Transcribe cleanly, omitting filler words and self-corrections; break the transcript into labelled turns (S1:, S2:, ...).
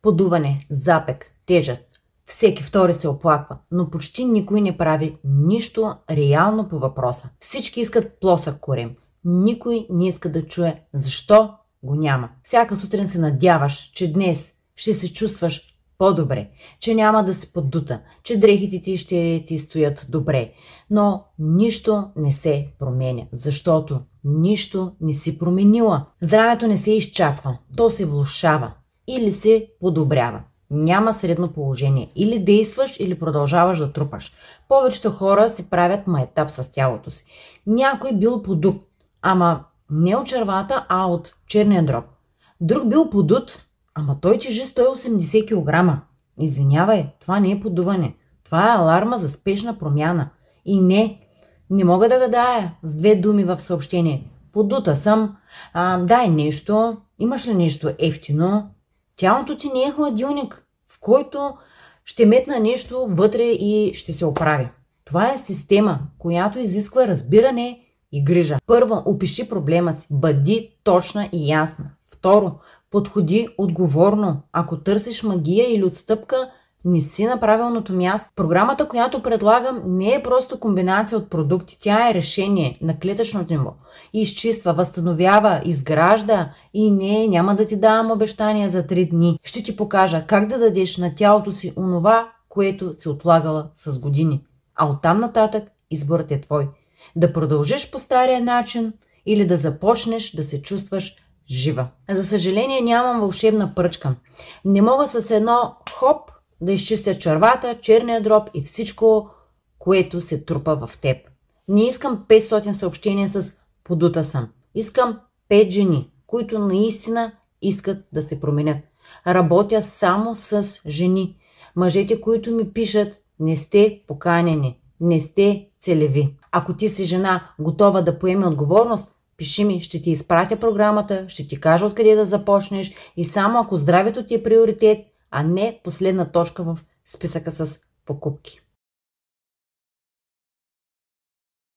S1: Подуване, запек, тежест. Всеки втори се оплаква, но почти никой не прави нищо реално по въпроса. Всички искат плосък корем. Никой не иска да чуе защо го няма. Всяка сутрин се надяваш, че днес ще се чувстваш по-добре, че няма да се поддута, че дрехите ти ще ти стоят добре. Но нищо не се променя, защото нищо не си променила. Здравето не се изчаква, то се влошава или се подобрява. Няма средно положение. Или действаш, или продължаваш да трупаш. Повечето хора си правят майтап с тялото си. Някой бил подут, ама не от червата, а от черния дроб. Друг бил подут, ама той тежи 180 кг. Извинявай, това не е подуване. Това е аларма за спешна промяна. И не мога да гадая с 2 думи в съобщение. Подута съм, дай нещо, имаш ли нещо ефтино? Тялото ти не е хладилник, в който ще метна нещо вътре и ще се оправи. Това е система, която изисква разбиране и грижа. Първо, опиши проблема си. Бъди точна и ясна. Второ, подходи отговорно. Ако търсиш магия или отстъпка, не си на правилното място. Програмата, която предлагам, не е просто комбинация от продукти. Тя е решение на клетъчното ниво. Изчиства, възстановява, изгражда и няма да ти давам обещания за 3 дни. Ще ти покажа как да дадеш на тялото си онова, което си отлагала с години. А оттам нататък изборът е твой. Да продължиш по стария начин или да започнеш да се чувстваш жива. За съжаление нямам вълшебна пръчка. Не мога с едно хоп да изчистя червата, черния дроб и всичко, което се трупа в теб. Не искам 500 съобщения с подута съм. Искам 5 жени, които наистина искат да се променят. Работя само с жени. Мъжете, които ми пишат, не сте поканени, не сте целеви. Ако ти си жена, готова да поеме отговорност, пиши ми, ще ти изпратя програмата, ще ти кажа откъде да започнеш и само ако здравето ти е приоритет, а не последна точка в списъка с покупки.